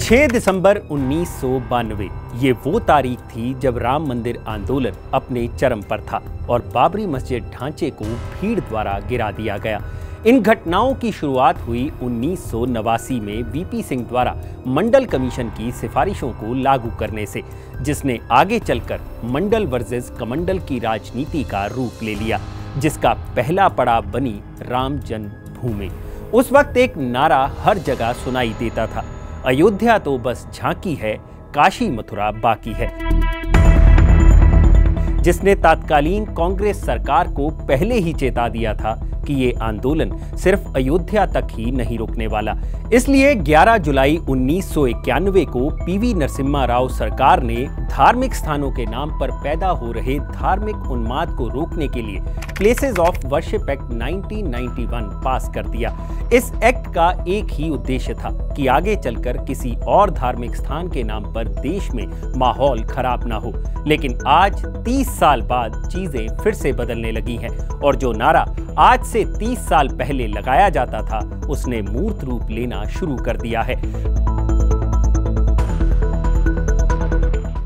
6 दिसंबर 1992 ये वो तारीख थी जब राम मंदिर आंदोलन अपने चरम पर था और बाबरी मस्जिद ढांचे को भीड़ द्वारा गिरा दिया गया। इन घटनाओं की शुरुआत हुई 1989 में वीपी सिंह द्वारा मंडल कमीशन की सिफारिशों को लागू करने से, जिसने आगे चलकर मंडल वर्सेस कमंडल की राजनीति का रूप ले लिया, जिसका पहला पड़ाव बनी राम जन्मभूमि। उस वक्त एक नारा हर जगह सुनाई देता था, अयोध्या तो बस झांकी है, काशी मथुरा बाकी है, जिसने तत्कालीन कांग्रेस सरकार को पहले ही चेता दिया था कि ये आंदोलन सिर्फ अयोध्या तक ही नहीं रुकने वाला। इसलिए 11 जुलाई 1991 को पीवी नरसिम्हा राव सरकार ने धार्मिक स्थानों के नाम पर पैदा हो रहे धार्मिक उन्माद को रोकने के लिए प्लेसेस ऑफ वर्शिप एक्ट 1991 पास कर दिया। इस एक्ट का एक ही उद्देश्य था कि आगे चलकर किसी और धार्मिक स्थान के नाम पर देश में माहौल खराब ना हो। लेकिन आज 30 साल बाद चीजें फिर से बदलने लगी हैं और जो नारा आज से 30 साल पहले लगाया जाता था उसने मूर्त रूप लेना शुरू कर दिया है।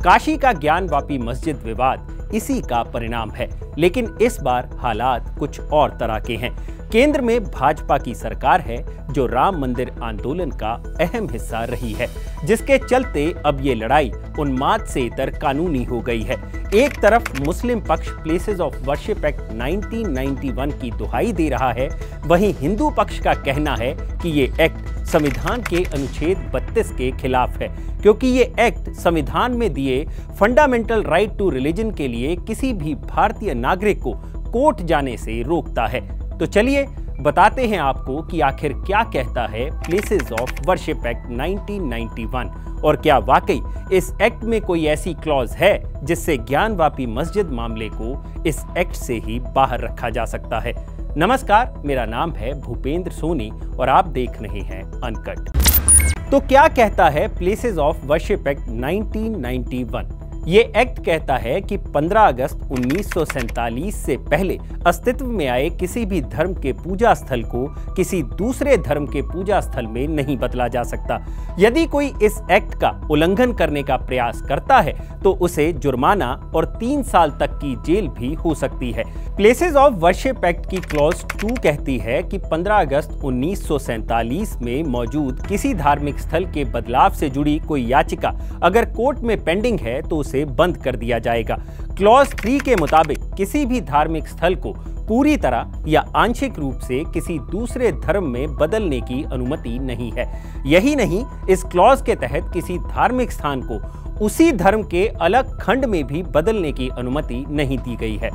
काशी का ज्ञानवापी मस्जिद विवाद इसी का परिणाम है, लेकिन इस बार हालात कुछ और तरह के हैं। केंद्र में भाजपा की सरकार है जो राम मंदिर आंदोलन का अहम हिस्सा रही है, जिसके चलते अब ये लड़ाई उन्माद से इतर कानूनी हो गई है। एक तरफ मुस्लिम पक्ष प्लेसेस ऑफ वर्शिप एक्ट 1991 की दुहाई दे रहा है, वहीं हिंदू पक्ष का कहना है कि ये एक्ट संविधान के अनुच्छेद 32 के खिलाफ है, क्योंकि ये एक्ट संविधान में दिए फंडामेंटल राइट टू रिलीजन के लिए किसी भी भारतीय नागरिक को कोर्ट जाने से रोकता है। तो चलिए बताते हैं आपको कि आखिर क्या कहता है प्लेसेस ऑफ वर्शिप एक्ट 1991 और क्या वाकई इस एक्ट में कोई ऐसी क्लॉज है जिससे ज्ञानवापी मस्जिद मामले को इस एक्ट से ही बाहर रखा जा सकता है। नमस्कार, मेरा नाम है भूपेंद्र सोनी और आप देख रहे हैं अनकट। तो क्या कहता है प्लेसेस ऑफ वर्शिप एक्ट 1991? ये एक्ट कहता है कि 15 अगस्त 1947 से पहले अस्तित्व में आए किसी भी धर्म के पूजा स्थल को किसी दूसरे धर्म के पूजा स्थल में नहीं बदला जा सकता। यदि कोई इस एक्ट का उल्लंघन करने का प्रयास करता है तो उसे जुर्माना और 3 साल तक की जेल भी हो सकती है। प्लेसेस ऑफ वर्शिप एक्ट की क्लॉज 2 कहती है कि 15 अगस्त 1947 में मौजूद किसी धार्मिक स्थल के बदलाव से जुड़ी कोई याचिका अगर कोर्ट में पेंडिंग है तो उसे बंद कर दिया जाएगा। क्लॉज 3 के मुताबिक किसी भी धार्मिक स्थल को पूरी तरह या आंशिक रूप से किसी दूसरे धर्म में बदलने की अनुमति नहीं है। यही नहीं, इस क्लॉज के तहत किसी धार्मिक स्थान को उसी धर्म के अलग खंड में भी बदलने की अनुमति नहीं दी गई है।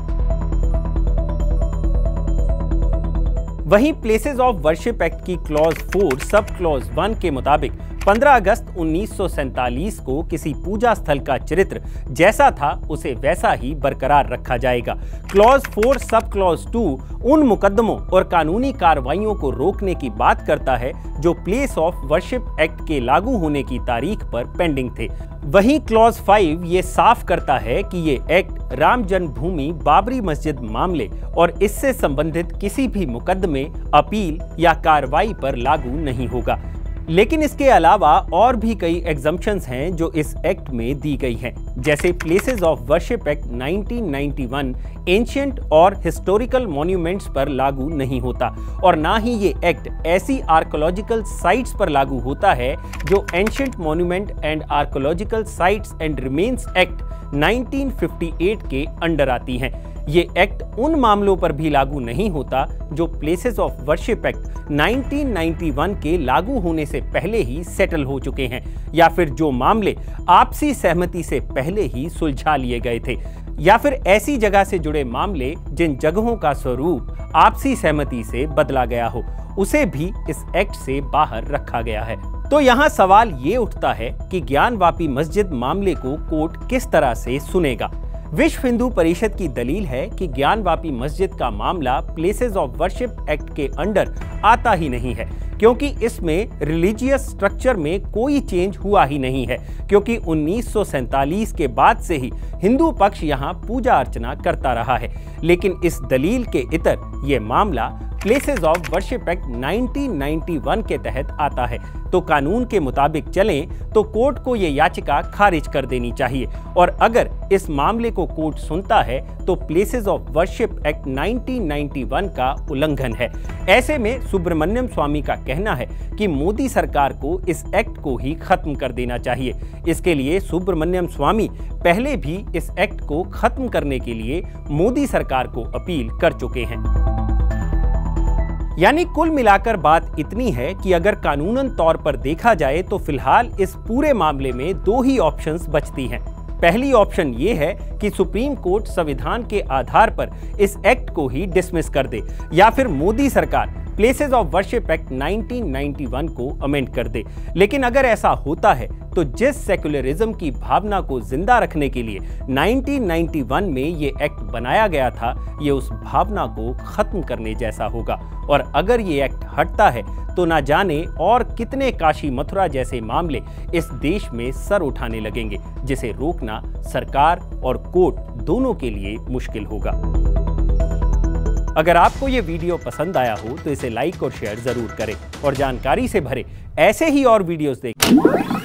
वहीं प्लेसेस ऑफ वर्शिप एक्ट की क्लॉज 4 सब क्लॉज 1 के मुताबिक 15 अगस्त 1947 को किसी पूजा स्थल का चरित्र जैसा था उसे वैसा ही बरकरार रखा जाएगा। क्लॉज 4 सब क्लॉज 2 उन मुकदमों और कानूनी कार्रवाइयों को रोकने की बात करता है जो प्लेस ऑफ वर्शिप एक्ट के लागू होने की तारीख पर पेंडिंग थे। वहीं क्लॉज 5 ये साफ करता है कि ये एक्ट राम जन्मभूमि बाबरी मस्जिद मामले और इससे संबंधित किसी भी मुकदमे, अपील या कार्रवाई पर लागू नहीं होगा। लेकिन इसके अलावा और भी कई एग्जम्पशंस हैं जो इस एक्ट में दी गई हैं, जैसे places of worship act 1991 ancient और हिस्टोरिकल मॉन्यूमेंट्स पर लागू नहीं होता और ना ही ये एक्ट ऐसी आर्कोलॉजिकल साइट्स पर लागू होता है जो ancient monument and archaeological sites and remains act 1958 के अंडर आती हैं। ये एक्ट उन मामलों पर भी लागू नहीं होता जो प्लेसेस ऑफ वर्शिप एक्ट 1991 के लागू होने से पहले ही सेटल हो चुके हैं या फिर जो मामले आपसी सहमति से पहले ही सुलझा लिए गए थे, या फिर ऐसी जगह से जुड़े मामले जिन जगहों का स्वरूप आपसी सहमति से बदला गया हो, उसे भी इस एक्ट से बाहर रखा गया है। तो यहाँ सवाल ये उठता है कि ज्ञानवापी मस्जिद मामले को कोर्ट किस तरह से सुनेगा। विश्व हिंदू परिषद की दलील है कि ज्ञानवापी मस्जिद का मामला प्लेसेस ऑफ वर्शिप एक्ट के अंडर आता ही नहीं है, क्योंकि इसमें रिलीजियस स्ट्रक्चर में कोई चेंज हुआ ही नहीं है, क्योंकि 1947 के बाद से ही हिंदू पक्ष यहाँ पूजा अर्चना करता रहा है। लेकिन इस दलील के इतर ये मामला प्लेसेस ऑफ वर्शिप एक्ट 1991 के तहत आता है, तो कानून के मुताबिक चलें तो कोर्ट को ये याचिका खारिज कर देनी चाहिए। और अगर इस मामले को कोर्ट सुनता है तो प्लेसेस ऑफ वर्शिप एक्ट 1991 का उल्लंघन है। ऐसे में सुब्रमण्यम स्वामी का कहना है कि मोदी सरकार को इस एक्ट को ही खत्म कर देना चाहिए। इसके लिए सुब्रमण्यम स्वामी पहले भी इस एक्ट को खत्म करने के लिए मोदी सरकार को अपील कर चुके हैं। यानी कुल मिलाकर बात इतनी है कि अगर कानूनन तौर पर देखा जाए तो फिलहाल इस पूरे मामले में दो ही ऑप्शंस बचती हैं। पहली ऑप्शन ये है कि सुप्रीम कोर्ट संविधान के आधार पर इस एक्ट को ही डिसमिस कर दे, या फिर मोदी सरकार प्लेसेस ऑफ वर्शिप एक्ट 1991 को अमेंड कर दे। लेकिन अगर ऐसा होता है तो जिस सेक्युलरिज्म की भावना को जिंदा रखने के लिए 1991 में ये एक्ट बनाया गया था, ये उस भावना को खत्म करने जैसा होगा। और अगर ये एक्ट हटता है तो ना जाने और कितने काशी मथुरा जैसे मामले इस देश में सर उठाने लगेंगे, जिसे रोकना सरकार और कोर्ट दोनों के लिए मुश्किल होगा। अगर आपको ये वीडियो पसंद आया हो तो इसे लाइक और शेयर जरूर करें, और जानकारी से भरे ऐसे ही और वीडियोस देखें।